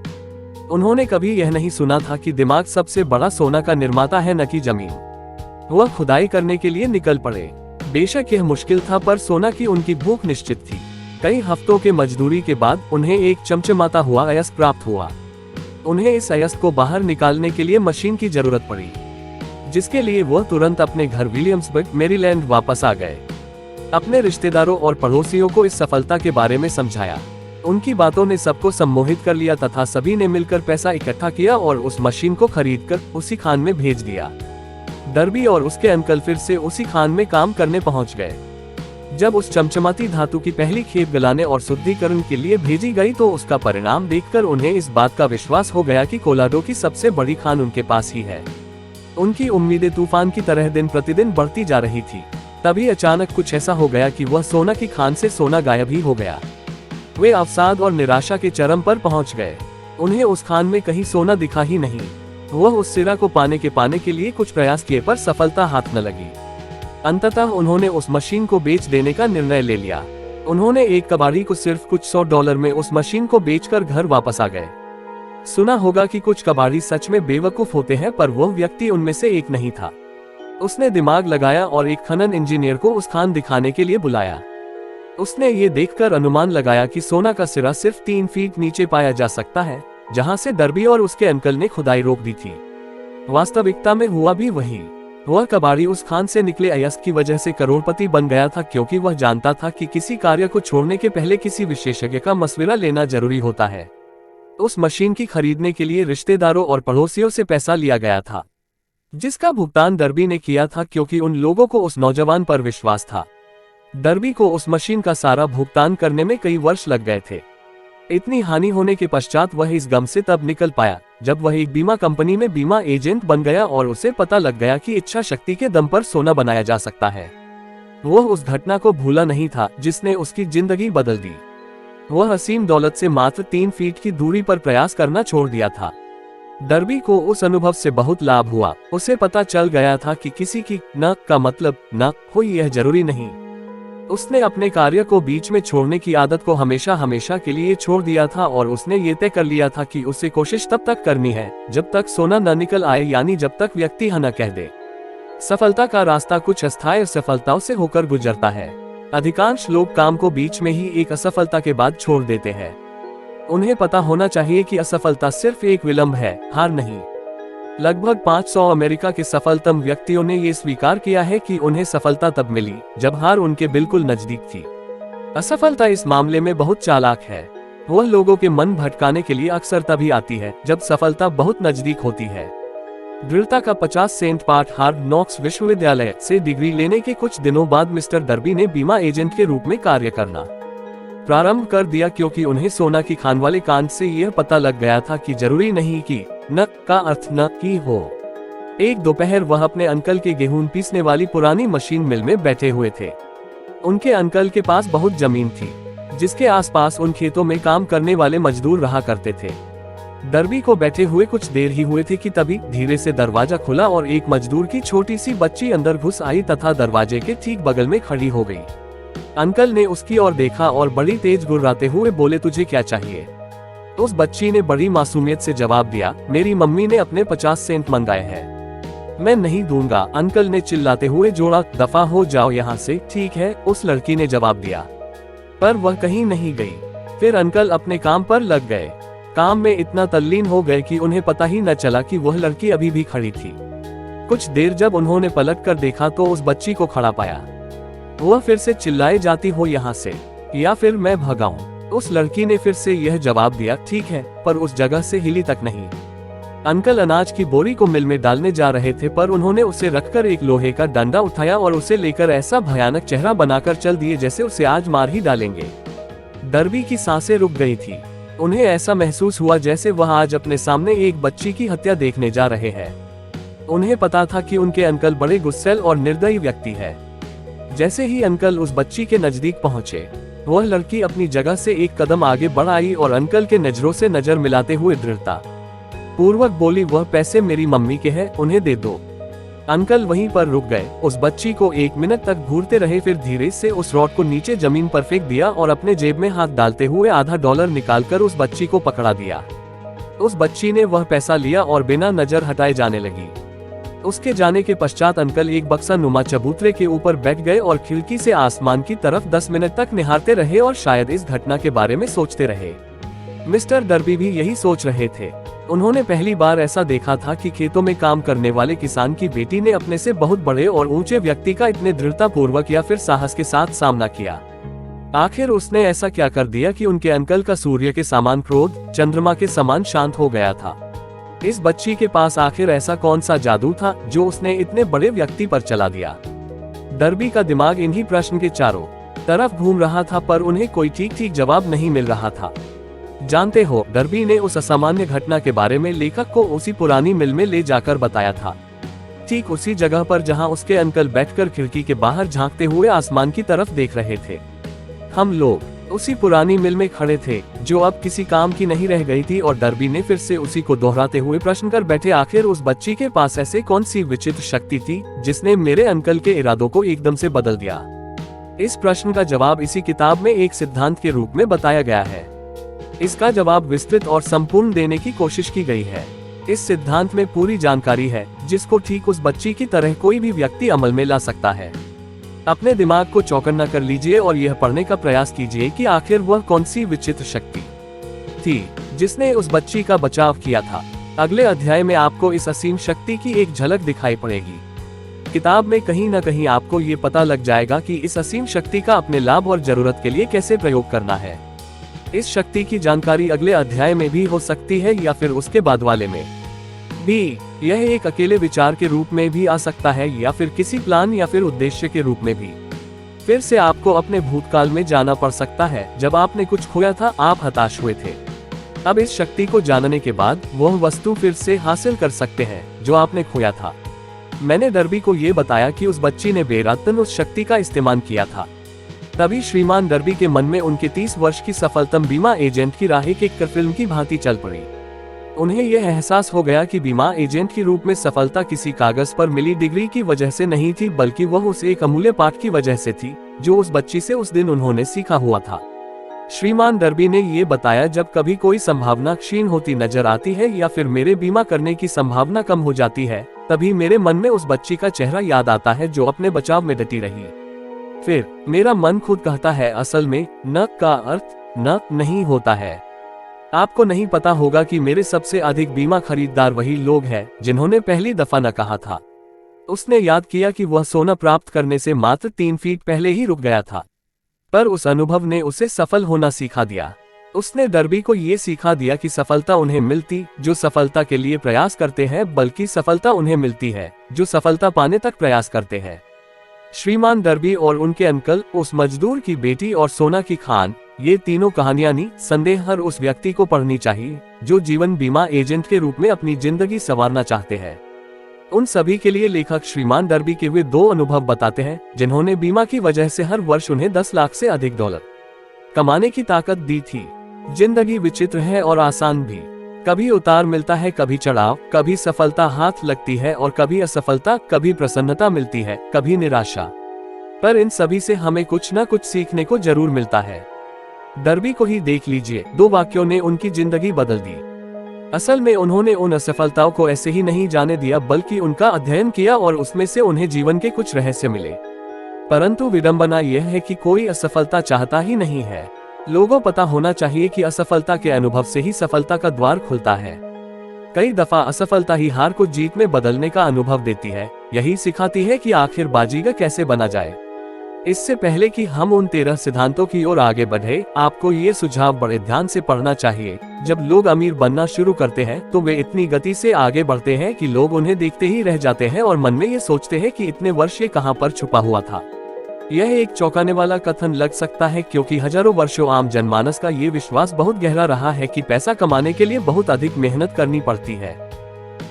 Speaker 1: उन्होंने कभी यह नहीं सुना था कि दिमाग सबसे बड़ा सोना का निर्माता है, न कि जमीन। वह खुदाई करने के लिए निकल पड़े। बेशक यह मुश्किल था, पर सोना की उनकी भूख निश्चित थी। कई हफ्तों के मजदूरी के बाद उन्हें एक चमचमाता हुआ अयस्क प्राप्त हुआ। उन्हें इस अयस्क को बाहर निकालने के लिए मशीन की जरूरत पड़ी, जिसके लिए वह तुरंत अपने घर विलियम्सबर्ग, मैरीलैंड वापस आ गए। अपने रिश्तेदारों और पड़ोसियों को इस सफलता के बारे में समझाया। उनकी बातों ने सबको सम्मोहित कर लिया तथा सभी ने मिलकर पैसा इकट्ठा किया और उस मशीन को खरीदकर उसी खान में भेज दिया। डर्बी और उसके अंकल फिर से उसी खान में काम करने पहुंच गए। जब उस चमचमाती धातु की पहली खेप गलाने और शुद्धिकरण के लिए भेजी गई तो उसका परिणाम देखकर उन्हें इस बात का विश्वास हो गया कि कोलोराडो की सबसे बड़ी खान उनके पास ही है। उनकी उम्मीदें तूफान की तरह दिन प्रतिदिन बढ़ती जा रही थी। तभी अचानक कुछ ऐसा हो गया कि वह सोना की खान से सोना गायब ही हो गया। वे अवसाद और निराशा के चरम पर पहुंच गए। उन्हें उस खान में कहीं सोना दिखा ही नहीं। वह उस सिरा को पाने के लिए कुछ प्रयास किए, पर सफलता हाथ न लगी। अंततः उन्होंने उस मशीन को बेच देने का निर्णय ले लिया। उन्होंने एक कबाड़ी को सिर्फ कुछ $100 में उस मशीन को बेचकर घर वापस आ गए। सुना होगा कि कुछ कबाड़ी सच में बेवकूफ होते हैं, पर वह व्यक्ति उनमें से एक नहीं था। उसने दिमाग लगाया और एक खनन इंजीनियर को उस खान दिखाने के लिए बुलाया। उसने ये देखकर अनुमान लगाया कि सोना का सिरा सिर्फ 3 फीट नीचे पाया जा सकता है, जहां से डर्बी और उसके अंकल ने खुदाई रोक दी थी। वास्तविकता में हुआ भी वही। वह कबाड़ी उस खान से निकले अयस्क की वजह से करोड़पति बन गया था, क्योंकि वह जानता था कि किसी कार्य को छोड़ने के पहले किसी विशेषज्ञ का मशविरा लेना जरूरी होता है। उस मशीन की खरीदने के लिए रिश्तेदारों और पड़ोसियों से पैसा लिया गया था, जिसका भुगतान डर्बी ने किया था, क्योंकि उन लोगों को उस नौजवान पर विश्वास था। डर्बी को उस मशीन का सारा भुगतान करने में कई वर्ष लग गए थे। इतनी हानि होने के पश्चात वह इस गम से तब निकल पाया जब वह एक बीमा कंपनी में बीमा एजेंट बन गया और उसे पता लग गया कि इच्छा शक्ति के दम पर सोना बनाया जा सकता है। वह उस घटना को भूला नहीं था जिसने उसकी जिंदगी बदल दी। वह असीम दौलत से मात्र 3 फीट की दूरी पर प्रयास करना छोड़ दिया था। डर्बी को उस अनुभव से बहुत लाभ हुआ। उसे पता चल गया था कि किसी की न का मतलब न हो यह जरूरी नहीं। उसने अपने कार्य को बीच में छोड़ने की आदत को हमेशा के लिए छोड़ दिया था और उसने ये तय कर लिया था कि उसे कोशिश तब तक करनी है जब तक सोना न निकल आए, यानी जब तक व्यक्ति हाँ न कह दे। सफलता का रास्ता कुछ अस्थायी सफलताओं से होकर गुजरता है। अधिकांश लोग काम को बीच में ही एक असफलता के बाद छोड़ देते हैं। उन्हें पता होना चाहिए कि असफलता सिर्फ एक विलंब है, हार नहीं। लगभग 500 अमेरिका के सफलतम व्यक्तियों ने ये स्वीकार किया है कि उन्हें सफलता तब मिली जब हार उनके बिल्कुल नजदीक थी। असफलता इस मामले में बहुत चालाक है। वह लोगों के मन भटकाने के लिए अक्सर तभी आती है जब सफलता बहुत नजदीक होती है। दृढ़ता का 50 सेंट पाठ हार्ड नॉक्स विश्वविद्यालय से डिग्री लेने के कुछ दिनों बाद मिस्टर डर्बी ने बीमा एजेंट के रूप में कार्य करना प्रारंभ कर दिया, क्योंकि उन्हें सोना की खान वाले कांड से यह पता लग गया था कि जरूरी नहीं कि न का अर्थ न की हो। एक दोपहर वह अपने अंकल के गेहूं पीसने वाली पुरानी मशीन मिल में बैठे हुए थे। उनके अंकल के पास बहुत जमीन थी, जिसके आसपास उन खेतों में काम करने वाले मजदूर रहा करते थे। डर्बी को बैठे हुए कुछ देर ही हुए थे कि तभी धीरे से दरवाजा खुला और एक मजदूर की छोटी सी बच्ची अंदर घुस आई तथा दरवाजे के ठीक बगल में खड़ी हो गई। अंकल ने उसकी ओर देखा और बड़ी तेज गुर्राते हुए बोले, तुझे क्या चाहिए? उस बच्ची ने बड़ी मासूमियत से जवाब दिया, मेरी मम्मी ने अपने 50 सेंट मंगाए हैं। मैं नहीं दूंगा, अंकल ने चिल्लाते हुए जोड़ा, दफा हो जाओ यहाँ से। ठीक है, उस लड़की ने जवाब दिया, पर वह कहीं नहीं गई। फिर अंकल अपने काम पर लग गए। काम में इतना तल्लीन हो गए कि उन्हें पता ही न चला कि वह लड़की अभी भी खड़ी थी। कुछ देर जब उन्होंने पलट कर देखा तो उस बच्ची को खड़ा पाया। वह फिर से चिल्लाए, जाती हो यहाँ से या फिर मैं भगाऊं? उस लड़की ने फिर से यह जवाब दिया, ठीक है, पर उस जगह से हिली तक नहीं। अंकल अनाज की बोरी को मिल में डालने जा रहे थे, पर उन्होंने उसे रखकर एक लोहे का डंडा उठाया और उसे लेकर ऐसा भयानक चेहरा बनाकर चल दिए जैसे उसे आज मार ही डालेंगे। डर्बी की सांसें रुक गई थी। उन्हें ऐसा महसूस हुआ जैसे वह आज अपने सामने एक बच्ची की हत्या देखने जा रहे हैं। उन्हें पता था कि उनके अंकल बड़े गुस्सैल और निर्दयी व्यक्ति है। जैसे ही अंकल उस बच्ची के नजदीक पहुंचे, वह लड़की अपनी जगह से एक कदम आगे बढ़ आई और अंकल के नजरों से नजर मिलाते हुए दृढ़ता पूर्वक बोली, वह पैसे मेरी मम्मी के हैं, उन्हें दे दो। अंकल वहीं पर रुक गए। उस बच्ची को 1 मिनट तक घूरते रहे, फिर धीरे से उस रॉड को नीचे जमीन पर फेंक दिया और अपने जेब में हाथ डालते हुए आधा डॉलर निकालकर उस बच्ची को पकड़ा दिया। उस बच्ची ने वह पैसा लिया और बिना नजर हटाए जाने लगी। उसके जाने के पश्चात अंकल एक बक्सा नुमा चबूतरे के ऊपर बैठ गए और खिड़की से आसमान की तरफ 10 मिनट तक निहारते रहे और शायद इस घटना के बारे में सोचते रहे। मिस्टर डर्बी भी यही सोच रहे थे। उन्होंने पहली बार ऐसा देखा था कि खेतों में काम करने वाले किसान की बेटी ने अपने से बहुत बड़े और ऊंचे व्यक्ति का इतने दृढ़ता पूर्वक या फिर साहस के साथ सामना किया। आखिर उसने ऐसा क्या कर दिया कि उनके अंकल का सूर्य के समान क्रोध चंद्रमा के समान शांत हो गया था? इस बच्ची के पास आखिर ऐसा कौन सा जादू था जो उसने इतने बड़े व्यक्ति पर चला दिया? डर्बी का दिमाग इन्हीं प्रश्न के चारों तरफ घूम रहा था, पर उन्हें कोई ठीक जवाब नहीं मिल रहा था। जानते हो, डर्बी ने उस असामान्य घटना के बारे में लेखक को उसी पुरानी मिल में ले जाकर बताया था, ठीक उसी जगह पर जहां उसके अंकल बैठकर खिड़की के बाहर झांकते हुए आसमान की तरफ देख रहे थे। हम लोग उसी पुरानी मिल में खड़े थे जो अब किसी काम की नहीं रह गई थी, और डर्बी ने फिर से उसी को दोहराते हुए प्रश्न कर बैठे, आखिर उस बच्ची के पास ऐसे कौन सी विचित्र शक्ति थी जिसने मेरे अंकल के इरादों को एकदम से बदल दिया? इस प्रश्न का जवाब इसी किताब में एक सिद्धांत के रूप में बताया गया है। इसका जवाब विस्तृत और संपूर्ण देने की कोशिश की गई है। इस सिद्धांत में पूरी जानकारी है जिसको ठीक उस बच्ची की तरह कोई भी व्यक्ति अमल में ला सकता है। अपने दिमाग को चौकन्ना कर लीजिए और यह पढ़ने का प्रयास कीजिए कि आखिर वह कौन सी विचित्र शक्ति थी जिसने उस बच्ची का बचाव किया था। अगले अध्याय में आपको इस असीम शक्ति की एक झलक दिखाई पड़ेगी। किताब में कहीं न कहीं आपको ये पता लग जाएगा कि इस असीम शक्ति का अपने लाभ और जरूरत के लिए कैसे प्रयोग करना है। इस शक्ति की जानकारी अगले अध्याय में भी हो सकती है या फिर उसके बाद वाले में भी। यह एक अकेले विचार के रूप में भी आ सकता है या फिर किसी प्लान या फिर उद्देश्य के रूप में भी। फिर से आपको अपने भूतकाल में जाना पड़ सकता है जब आपने कुछ खोया था, आप हताश हुए थे। अब इस शक्ति को जानने के बाद वह वस्तु फिर से हासिल कर सकते हैं जो आपने खोया था। मैंने डर्बी को ये बताया कि उस बच्ची ने बेरातन उस शक्ति का इस्तेमाल किया था। तभी श्रीमान डर्बी के मन में उनके 30 वर्ष की सफलतम बीमा एजेंट की राह एक फिल्म की भांति चल पड़ी। उन्हें यह एहसास हो गया कि बीमा एजेंट के रूप में सफलता किसी कागज पर मिली डिग्री की वजह से नहीं थी, बल्कि वह उस एक अमूल्य पाठ की वजह से थी जो उस बच्ची से उस दिन उन्होंने सीखा हुआ था। श्रीमान डर्बी ने ये बताया, जब कभी कोई संभावना क्षीण होती नजर आती है या फिर मेरे बीमा करने की संभावना कम हो जाती है, तभी मेरे मन में उस बच्ची का चेहरा याद आता है जो अपने बचाव में डटी रही। फिर मेरा मन खुद कहता है, असल में न का अर्थ न नहीं होता है। आपको नहीं पता होगा कि मेरे सबसे अधिक बीमा खरीदार वही लोग हैं जिन्होंने पहली दफा न कहा था। उसने याद किया कि वह सोना प्राप्त करने से मात्र 3 फीट पहले ही रुक गया था, पर उस अनुभव ने उसे सफल होना सिखा दिया। उसने डर्बी को ये सिखा दिया कि सफलता उन्हें मिलती जो सफलता के लिए प्रयास करते हैं, बल्कि सफलता उन्हें मिलती है जो सफलता पाने तक प्रयास करते हैं। श्रीमान डर्बी और उनके अंकल, उस मजदूर की बेटी और सोना की खान, ये तीनों कहानियां निसंदेह हर उस व्यक्ति को पढ़नी चाहिए जो जीवन बीमा एजेंट के रूप में अपनी जिंदगी संवारना चाहते हैं। उन सभी के लिए लेखक श्रीमान डर्बी के वे 2 अनुभव बताते हैं जिन्होंने बीमा की वजह से हर वर्ष उन्हें 10 लाख से अधिक डॉलर कमाने की ताकत दी थी। जिंदगी विचित्र है और आसान भी। कभी उतार मिलता है, कभी चढ़ाव, कभी सफलता हाथ लगती है और कभी असफलता, कभी प्रसन्नता मिलती है, कभी निराशा। पर इन सभी से हमें कुछ ना कुछ सीखने को जरूर मिलता है। डर्बी को ही देख लीजिए, 2 वाक्यों ने उनकी जिंदगी बदल दी। असल में उन्होंने उन असफलताओं को ऐसे ही नहीं जाने दिया, बल्कि उनका अध्ययन किया और उसमें से उन्हें जीवन के कुछ रहस्य मिले। परंतु विडंबना यह है कि कोई असफलता चाहता ही नहीं है। लोगों पता होना चाहिए कि असफलता के अनुभव से ही सफलता का द्वार खुलता है। कई दफा असफलता ही हार को जीत में बदलने का अनुभव देती है। यही सिखाती है कि आखिर बाजीगर कैसे बना जाए। इससे पहले कि हम उन 13 सिद्धांतों की ओर आगे बढ़े, आपको ये सुझाव बड़े ध्यान से पढ़ना चाहिए। जब लोग अमीर बनना शुरू करते हैं तो वे इतनी गति से आगे बढ़ते हैं कि लोग उन्हें देखते ही रह जाते हैं और मन में ये सोचते हैं कि इतने वर्ष ये कहां पर छुपा हुआ था। यह एक चौंकाने वाला कथन लग सकता है, क्योंकि हजारों वर्षों आम जनमानस का ये विश्वास बहुत गहरा रहा है कि पैसा कमाने के लिए बहुत अधिक मेहनत करनी पड़ती है।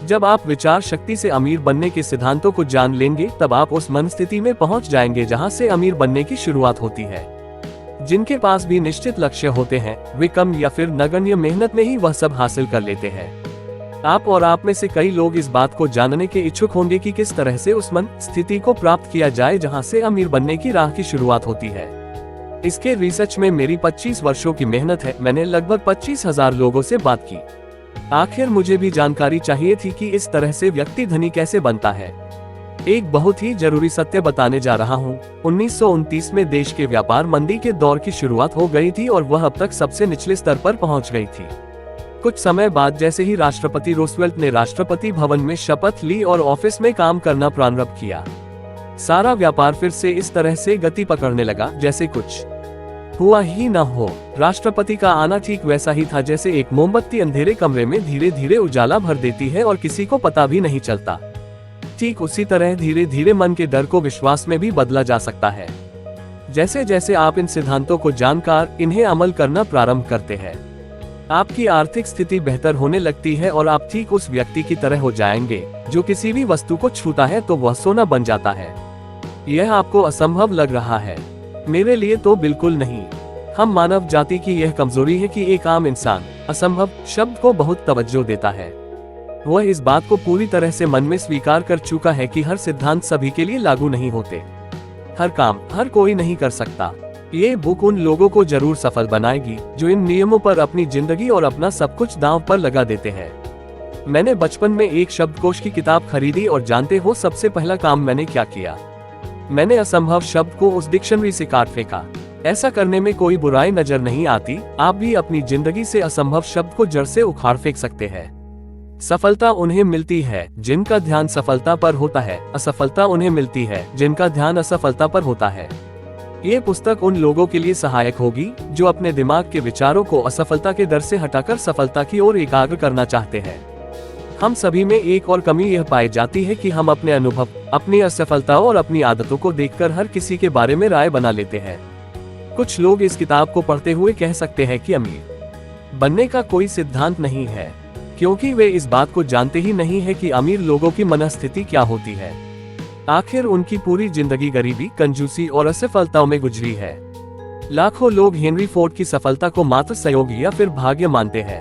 Speaker 1: जब आप विचार शक्ति से अमीर बनने के सिद्धांतों को जान लेंगे, तब आप उस मनस्थिति में पहुंच जाएंगे जहां से अमीर बनने की शुरुआत होती है। जिनके पास भी निश्चित लक्ष्य होते हैं, वे कम या फिर नगण्य मेहनत में ही वह सब हासिल कर लेते हैं। आप और आप में से कई लोग इस बात को जानने के इच्छुक होंगे कि किस तरह से उस मन स्थिति को प्राप्त किया जाए जहां से अमीर बनने की राह की शुरुआत होती है। इसके रिसर्च में मेरी 25 वर्षों की मेहनत है। मैंने लगभग 25,000 लोगों से बात की। आखिर मुझे भी जानकारी चाहिए थी कि इस तरह से व्यक्ति धनी कैसे बनता है। एक बहुत ही जरूरी सत्य बताने जा रहा हूँ। 1929 में देश के व्यापार मंदी के दौर की शुरुआत हो गई थी और वह अब तक सबसे निचले स्तर पर पहुँच गई थी। कुछ समय बाद जैसे ही राष्ट्रपति रूजवेल्ट ने राष्ट्रपति भवन में शपथ ली और ऑफिस में काम करना प्रारंभ किया, सारा व्यापार फिर से इस तरह से गति पकड़ने लगा जैसे कुछ हुआ ही न हो। राष्ट्रपति का आना ठीक वैसा ही था जैसे एक मोमबत्ती अंधेरे कमरे में धीरे धीरे उजाला भर देती है और किसी को पता भी नहीं चलता। ठीक उसी तरह धीरे धीरे मन के डर को विश्वास में भी बदला जा सकता है। जैसे जैसे आप इन सिद्धांतों को जानकर इन्हें अमल करना प्रारंभ करते हैं, आपकी आर्थिक स्थिति बेहतर होने लगती है और आप ठीक उस व्यक्ति की तरह हो जाएंगे जो किसी भी वस्तु को छूता है तो वह सोना बन जाता है। यह आपको असंभव लग रहा है? मेरे लिए तो बिल्कुल नहीं। हम मानव जाति की यह कमजोरी है कि एक आम इंसान असंभव शब्द को बहुत तवज्जो देता है। वह इस बात को पूरी तरह से मन में स्वीकार कर चुका है कि हर सिद्धांत सभी के लिए लागू नहीं होते। हर काम हर कोई नहीं कर सकता। ये बुक उन लोगों को जरूर सफल बनाएगी जो इन नियमों पर अपनी जिंदगी और अपना सब कुछ दांव पर लगा देते हैं। मैंने बचपन में एक शब्दकोश की किताब खरीदी और जानते हो सबसे पहला काम मैंने क्या किया? मैंने असंभव शब्द को उस डिक्शनरी से काट फेंका। ऐसा करने में कोई बुराई नजर नहीं आती। आप भी अपनी जिंदगी से असंभव शब्द को जड़ से उखाड़ फेंक सकते हैं। सफलता उन्हें मिलती है जिनका ध्यान सफलता पर होता है। असफलता उन्हें मिलती है जिनका ध्यान असफलता पर होता है। ये पुस्तक उन लोगों के लिए सहायक होगी जो अपने दिमाग के विचारों को असफलता के डर से हटाकर सफलता की ओर एकाग्र करना चाहते हैं। हम सभी में एक और कमी यह पाई जाती है कि हम अपने अनुभव, अपनी असफलताओं और अपनी आदतों को देखकर हर किसी के बारे में राय बना लेते हैं। कुछ लोग इस किताब को पढ़ते हुए कह सकते हैं कि अमीर बनने का कोई सिद्धांत नहीं है, क्योंकि वे इस बात को जानते ही नहीं है कि अमीर लोगों की मनस्थिति क्या होती है। आखिर उनकी पूरी जिंदगी गरीबी, कंजूसी और असफलताओं में गुजरी है। लाखों लोग हेनरी फोर्ड की सफलता को मात्र सहयोग या फिर भाग्य मानते हैं,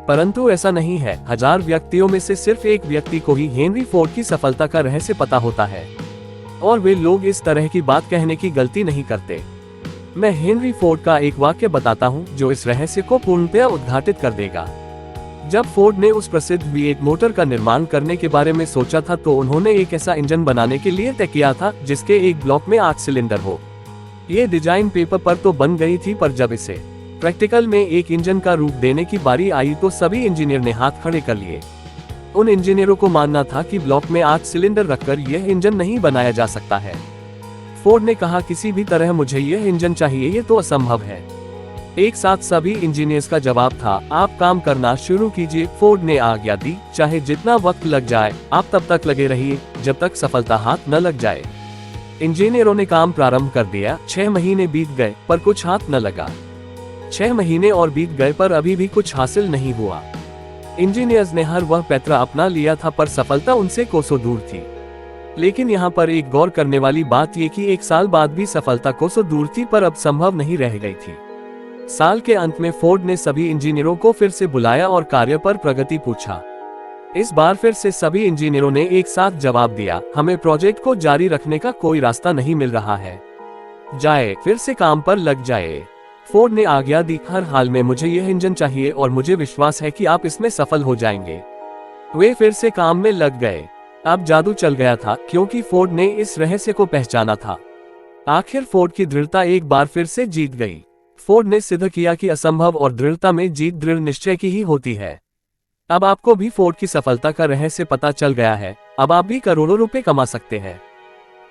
Speaker 1: परंतु ऐसा नहीं है। 1000 व्यक्तियों में से सिर्फ एक व्यक्ति को ही हेनरी फोर्ड की सफलता का रहस्य पता होता है, और वे लोग इस तरह की बात कहने की गलती नहीं करते। मैं हेनरी फोर्ड का एक वाक्य बताता हूँ जो इस रहस्य को पूर्णतया उद्घाटित कर देगा। जब फोर्ड ने उस प्रसिद्ध V8 मोटर का निर्माण करने के बारे में सोचा था तो उन्होंने एक ऐसा इंजन बनाने के लिए तय किया था जिसके एक ब्लॉक में 8 सिलेंडर हो। ये डिजाइन पेपर पर तो बन गई थी, पर जब इसे प्रैक्टिकल में एक इंजन का रूप देने की बारी आई तो सभी इंजीनियर ने हाथ खड़े कर लिए। उन इंजीनियरों को मानना था कि ब्लॉक में 8 सिलेंडर रखकर यह इंजन नहीं बनाया जा सकता है। फोर्ड ने कहा, किसी भी तरह मुझे यह इंजन चाहिए, ये तो असंभव है। एक साथ सभी इंजीनियर्स का जवाब था, आप काम करना शुरू कीजिए। फोर्ड ने आज्ञा दी, चाहे जितना वक्त लग जाए आप तब तक लगे रहिए जब तक सफलता हाथ न लग जाए। इंजीनियरों ने काम प्रारंभ कर दिया। 6 महीने बीत गए पर कुछ हाथ न लगा। 6 महीने और बीत गए पर अभी भी कुछ हासिल नहीं हुआ। इंजीनियर्स ने हर वह पैतरा अपना लिया था पर सफलता उनसे कोसों दूर थी। लेकिन यहाँ पर एक गौर करने वाली बात ये कि 1 साल बाद भी सफलता कोसों दूर थी पर अब संभव नहीं रह गई थी। साल के अंत में फोर्ड ने सभी इंजीनियरों को फिर से बुलाया और कार्य पर प्रगति पूछा। इस बार फिर से सभी इंजीनियरों ने एक साथ जवाब दिया, हमें प्रोजेक्ट को जारी रखने का कोई रास्ता नहीं मिल रहा है। जाए, फिर से काम पर लग जाए। फोर्ड ने आज्ञा दी, हर हाल में मुझे यह इंजन चाहिए और मुझे विश्वास है कि आप इसमें सफल हो जाएंगे। वे फिर से काम में लग गए। अब जादू चल गया था, क्योंकि फोर्ड ने इस रहस्य को पहचाना था। आखिर फोर्ड की दृढ़ता एक बार फिर से जीत गई। फोर्ड ने सिद्ध किया कि असंभव और दृढ़ता में जीत दृढ़ निश्चय की ही होती है। अब आपको भी फोर्ड की सफलता का रहस्य पता चल गया है। अब आप भी करोड़ों रुपए कमा सकते हैं।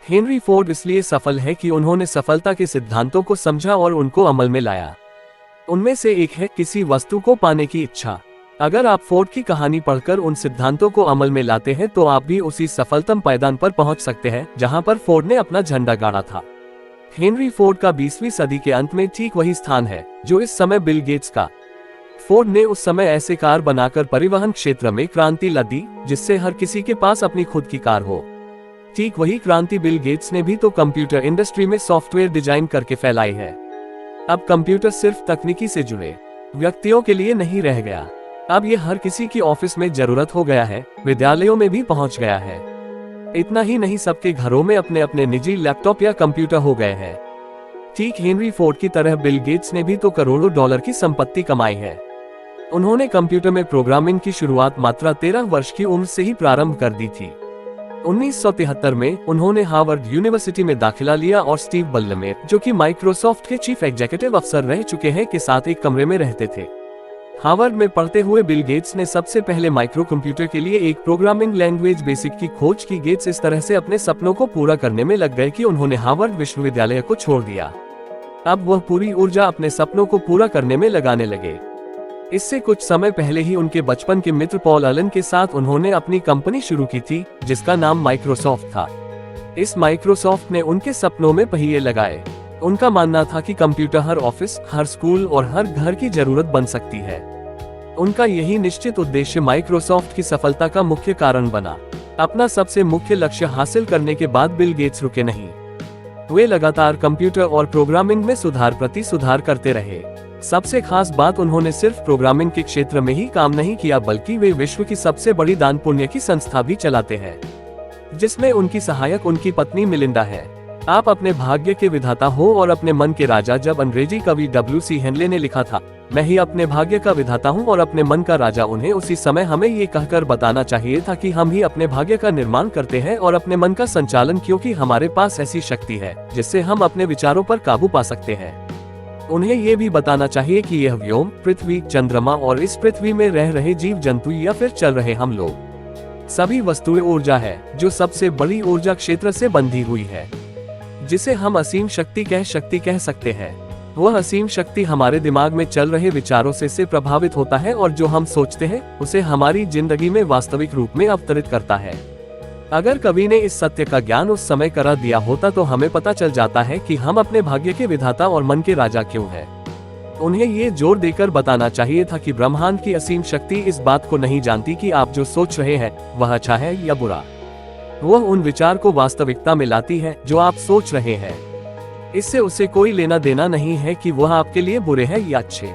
Speaker 1: हेनरी फोर्ड इसलिए सफल है कि उन्होंने सफलता के सिद्धांतों को समझा और उनको अमल में लाया। उनमें से एक है किसी वस्तु को पाने की इच्छा। अगर आप फोर्ड की कहानी पढ़कर उन सिद्धांतों को अमल में लाते हैं तो आप भी उसी सफलतम पायदान पर पहुंच सकते हैं जहां पर फोर्ड ने अपना झंडा गाड़ा था। हेनरी फोर्ड का 20वीं सदी के अंत में ठीक वही स्थान है जो इस समय बिल गेट्स का। फोर्ड ने उस समय ऐसे कार बनाकर परिवहन क्षेत्र में क्रांति ला दी जिससे हर किसी के पास अपनी खुद की कार हो। ठीक वही क्रांति बिल गेट्स ने भी तो कंप्यूटर इंडस्ट्री में सॉफ्टवेयर डिजाइन करके फैलाई है। अब कंप्यूटर सिर्फ तकनीकी से जुड़े व्यक्तियों के लिए नहीं रह गया। अब ये हर किसी की ऑफिस में जरूरत हो गया है, विद्यालयों में भी पहुंच गया है। इतना ही नहीं, सबके घरों में अपने अपने निजी लैपटॉप या कंप्यूटर हो गए हैं। ठीक हेनरी फोर्ड की तरह बिल गेट्स ने भी तो करोड़ों डॉलर की संपत्ति कमाई है। उन्होंने कंप्यूटर में प्रोग्रामिंग की शुरुआत मात्र 13 वर्ष की उम्र से ही प्रारंभ कर दी थी। 1973 में उन्होंने हार्वर्ड यूनिवर्सिटी में दाखिला लिया और स्टीव बल्लमेर, जो कि माइक्रोसॉफ्ट के चीफ एग्जीक्यूटिव अफसर रह चुके हैं, के साथ एक कमरे में रहते थे। हार्वर्ड में पढ़ते हुए बिल गेट्स ने सबसे पहले माइक्रो कंप्यूटर के लिए एक प्रोग्रामिंग लैंग्वेज बेसिक की खोज की। गेट्स इस तरह से अपने सपनों को पूरा करने में लग गए कि उन्होंने हार्वर्ड विश्वविद्यालय को छोड़ दिया। अब वह पूरी ऊर्जा अपने सपनों को पूरा करने में लगाने लगे। इससे कुछ समय पहले ही उनके बचपन के मित्र पॉल एलन के साथ उन्होंने अपनी कंपनी शुरू की थी जिसका नाम माइक्रोसॉफ्ट था। इस माइक्रोसॉफ्ट ने उनके सपनों में पहिए लगाए। उनका मानना था कि कंप्यूटर हर ऑफिस, हर स्कूल और हर घर की जरूरत बन सकती है। उनका यही निश्चित उद्देश्य माइक्रोसॉफ्ट की सफलता का मुख्य कारण बना। अपना सबसे मुख्य लक्ष्य हासिल करने के बाद बिल गेट्स रुके नहीं। वे लगातार कंप्यूटर और प्रोग्रामिंग में सुधार प्रति सुधार करते रहे। सबसे खास बात, उन्होंने सिर्फ प्रोग्रामिंग के क्षेत्र में ही काम नहीं किया बल्कि वे विश्व की सबसे बड़ी दान पुण्य की संस्था भी चलाते हैं, जिसमें उनकी सहायक उनकी पत्नी मिलिंडा है। आप अपने भाग्य के विधाता हो और अपने मन के राजा। जब अंग्रेजी कवि W.C. हेनले ने लिखा था, मैं ही अपने भाग्य का विधाता हूँ और अपने मन का राजा, उन्हें उसी समय हमें ये कहकर बताना चाहिए था कि हम ही अपने भाग्य का निर्माण करते हैं और अपने मन का संचालन, क्योंकि हमारे पास ऐसी शक्ति है जिससे हम अपने विचारों पर काबू पा सकते हैं। उन्हें ये भी बताना चाहिए कि यह व्योम, पृथ्वी, चंद्रमा और इस पृथ्वी में रह रहे जीव जंतु या फिर चल रहे हम लोग, सभी वस्तुएं ऊर्जा है जो सबसे बड़ी ऊर्जा क्षेत्र से बंधी हुई है, जिसे हम असीम शक्ति कह सकते हैं। वह असीम शक्ति हमारे दिमाग में चल रहे विचारों से प्रभावित होता है और जो हम सोचते हैं उसे हमारी जिंदगी में वास्तविक रूप में अवतरित करता है। अगर कवि ने इस सत्य का ज्ञान उस समय करा दिया होता तो हमें पता चल जाता है कि हम अपने भाग्य के विधाता और मन के राजा क्यों हैं। उन्हें ये जोर देकर बताना चाहिए था कि ब्रह्मांड की असीम शक्ति इस बात को नहीं जानती कि आप जो सोच रहे हैं वह अच्छा है या बुरा। वह उन विचार को वास्तविकता में लाती है जो आप सोच रहे हैं। इससे उसे कोई लेना देना नहीं है कि वह आपके लिए बुरे हैं या अच्छे।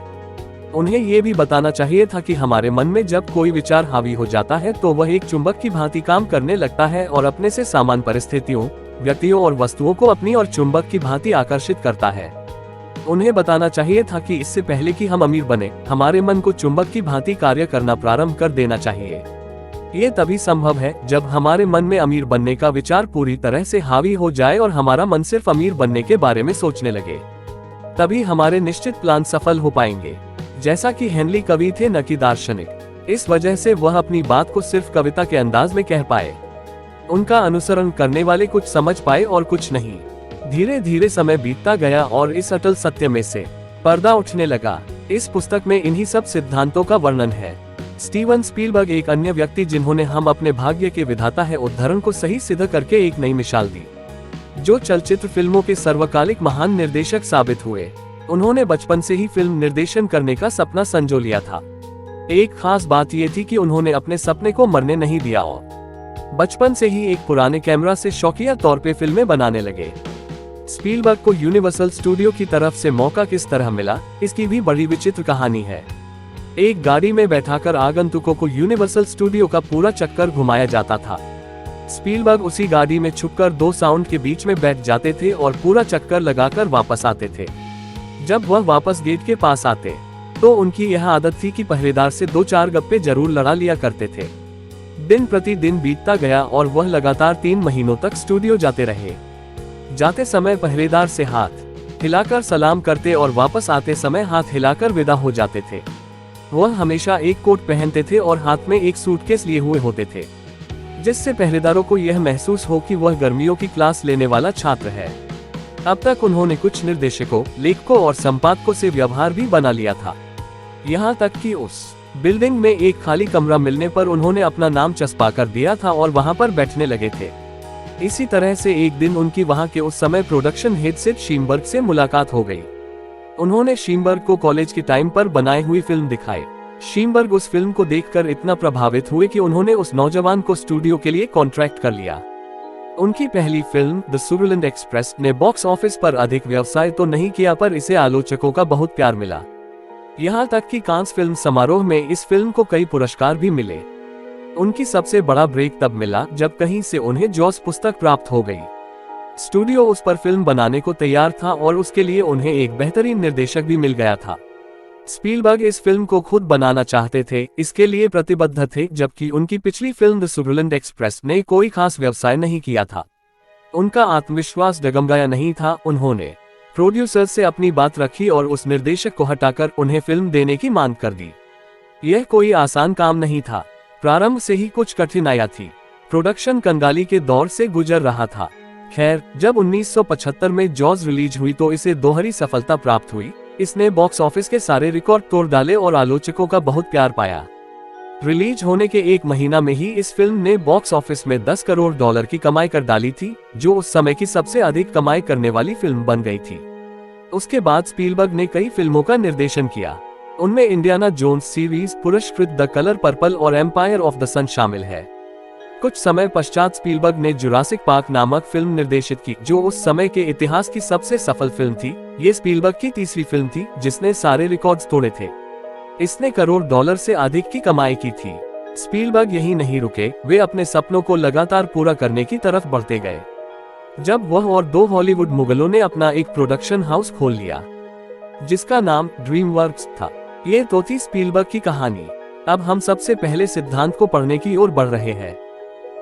Speaker 1: उन्हें ये भी बताना चाहिए था कि हमारे मन में जब कोई विचार हावी हो जाता है तो वह एक चुंबक की भांति काम करने लगता है और अपने से समान परिस्थितियों, व्यक्तियों और वस्तुओं को अपनी और चुंबक की भांति आकर्षित करता है। उन्हें बताना चाहिए था कि इससे पहले कि हम अमीर बने, हमारे मन को चुंबक की भांति कार्य करना प्रारंभ कर देना चाहिए। ये तभी संभव है जब हमारे मन में अमीर बनने का विचार पूरी तरह से हावी हो जाए और हमारा मन सिर्फ अमीर बनने के बारे में सोचने लगे। तभी हमारे निश्चित प्लान सफल हो पाएंगे। जैसा कि हेनली कवि थे न कि दार्शनिक, इस वजह से वह अपनी बात को सिर्फ कविता के अंदाज में कह पाए। उनका अनुसरण करने वाले कुछ समझ पाए और कुछ नहीं। धीरे धीरे समय बीतता गया और इस अटल सत्य में से पर्दा उठने लगा। इस पुस्तक में इन्हीं सब सिद्धांतों का वर्णन है। स्टीवन स्पीलबर्ग एक अन्य व्यक्ति जिन्होंने हम अपने भाग्य के विधाता है उद्धरण को सही सिद्ध करके एक नई मिसाल दी, जो चलचित्र फिल्मों के सर्वकालिक महान निर्देशक साबित हुए। उन्होंने बचपन से ही फिल्म निर्देशन करने का सपना संजो लिया था। एक खास बात यह थी कि उन्होंने अपने सपने को मरने नहीं दिया और बचपन से ही एक पुराने कैमरा से शौकिया तौर पे फिल्में बनाने लगे। स्पीलबर्ग को यूनिवर्सल स्टूडियो की तरफ से मौका किस तरह मिला, इसकी भी बड़ी विचित्र कहानी है। एक गाड़ी में बैठाकर आगंतुकों को यूनिवर्सल स्टूडियो का पूरा चक्कर घुमाया जाता था। स्पीलबर्ग उसी गाड़ी में छुपकर 2 साउंड के बीच में बैठ जाते थे और पूरा चक्कर लगाकर वापस आते थे। जब वह वापस गेट के पास आते तो उनकी यह आदत थी कि पहरेदार से 2-4 गप्पे जरूर लड़ा लिया करते थे। दिन प्रतिदिन बीतता गया और वह लगातार 3 महीनों तक स्टूडियो जाते रहे। जाते समय पहरेदार से हाथ हिलाकर सलाम करते और वापस आते समय हाथ हिलाकर विदा हो जाते थे। वह हमेशा एक कोट पहनते थे और हाथ में एक सूटकेस लिए हुए होते थे, जिससे पहरेदारों को यह महसूस हो कि वह गर्मियों की क्लास लेने वाला छात्र है। अब तक उन्होंने कुछ निर्देशकों, लेखकों और संपादकों से व्यवहार भी बना लिया था। यहाँ तक कि उस बिल्डिंग में एक खाली कमरा मिलने पर उन्होंने अपना नाम चस्पा कर दिया था और वहां पर बैठने लगे थे। इसी तरह से एक दिन उनकी वहां के उस समय प्रोडक्शन हेड सिड शीमबर्ग से मुलाकात हो गई। उन्होंने शीमबर्ग को कॉलेज के टाइम पर बनाई हुई फिल्म दिखाई। शीमबर्ग उस फिल्म को देखकर इतना प्रभावित हुए कि उन्होंने उस नौजवान को स्टूडियो के लिए कॉन्ट्रैक्ट कर लिया। उनकी पहली फिल्म द सुगरलैंड एक्सप्रेस ने बॉक्स ऑफिस पर अधिक व्यवसाय तो नहीं किया, पर इसे आलोचकों का बहुत प्यार मिला। यहाँ तक कि कांस फिल्म समारोह में इस फिल्म को कई पुरस्कार भी मिले। उनकी सबसे बड़ा ब्रेक तब मिला जब कहीं से उन्हें जॉस पुस्तक प्राप्त हो गई। स्टूडियो उस पर फिल्म बनाने को तैयार था और उसके लिए उन्हें एक बेहतरीन निर्देशक भी मिल गया था। स्पीलबर्ग इस फिल्म को खुद बनाना चाहते थे, इसके लिए प्रतिबद्ध थे, जबकि उनकी पिछली फिल्म द सुगरलैंड एक्सप्रेस ने कोई खास व्यवसाय नहीं किया था। उनका आत्मविश्वास डगमगाया नहीं था। उन्होंने प्रोड्यूसर से अपनी बात रखी और उस निर्देशक को हटाकर उन्हें फिल्म देने की मांग कर दी। यह कोई आसान काम नहीं था। प्रारंभ से ही कुछ कठिनाइयां थी। प्रोडक्शन कंगाली के दौर से गुजर रहा था। खैर, जब 1975 में जॉज रिलीज हुई तो इसे दोहरी सफलता प्राप्त हुई। इसने बॉक्स ऑफिस के सारे रिकॉर्ड तोड़ डाले और आलोचकों का बहुत प्यार पाया। रिलीज होने के 1 महीना में ही इस फिल्म ने बॉक्स ऑफिस में $10 करोड़ की कमाई कर डाली थी, जो उस समय की सबसे अधिक कमाई करने वाली फिल्म बन गई थी। उसके बाद स्पीलबर्ग ने कई फिल्मों का निर्देशन किया। उनमें इंडियाना जोन्स सीरीज, पुरस्कृत द कलर पर्पल और एम्पायर ऑफ द सन शामिल है। कुछ समय पश्चात स्पीलबर्ग ने जुरासिक पार्क नामक फिल्म निर्देशित की, जो उस समय के इतिहास की सबसे सफल फिल्म थी। ये स्पीलबर्ग की तीसरी फिल्म थी जिसने सारे रिकॉर्ड्स तोड़े थे। इसने $1 करोड़ से अधिक की कमाई की थी। स्पीलबर्ग यहीं नहीं रुके, वे अपने सपनों को लगातार पूरा करने की तरफ बढ़ते गए। जब वह और 2 हॉलीवुड मुगलों ने अपना एक प्रोडक्शन हाउस खोल लिया, जिसका नाम ड्रीमवर्क्स था। ये तो थी स्पीलबर्ग की कहानी। अब हम सबसे पहले सिद्धांत को पढ़ने की ओर बढ़ रहे हैं।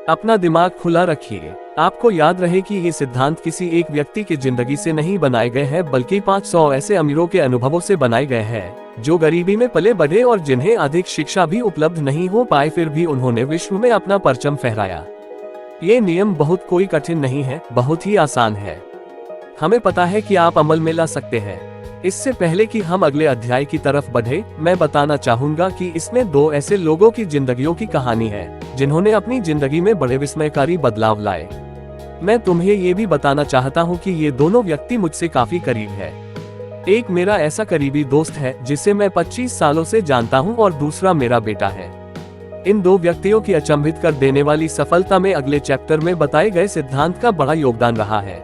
Speaker 1: अपना दिमाग खुला रखिए। आपको याद रहे कि ये सिद्धांत किसी एक व्यक्ति की जिंदगी से नहीं बनाए गए हैं, बल्कि 500 ऐसे अमीरों के अनुभवों से बनाए गए हैं, जो गरीबी में पले बढ़े और जिन्हें अधिक शिक्षा भी उपलब्ध नहीं हो पाए, फिर भी उन्होंने विश्व में अपना परचम फहराया। ये नियम बहुत कोई कठिन नहीं है, बहुत ही आसान है। हमें पता है कि आप अमल में ला सकते हैं। इससे पहले कि हम अगले अध्याय की तरफ बढ़े, मैं बताना चाहूंगा कि इसमें 2 ऐसे लोगों की जिंदगियों की कहानी है, जिन्होंने अपनी जिंदगी में बड़े विस्मयकारी बदलाव लाए। मैं तुम्हें ये भी बताना चाहता हूँ कि ये दोनों व्यक्ति मुझसे काफी करीब है। एक मेरा ऐसा करीबी दोस्त है जिसे मैं 25 सालों से जानता हूँ और दूसरा मेरा बेटा है। इन 2 व्यक्तियों की अचंभित कर देने वाली सफलता में अगले चैप्टर में बताए गए सिद्धांत का बड़ा योगदान रहा है।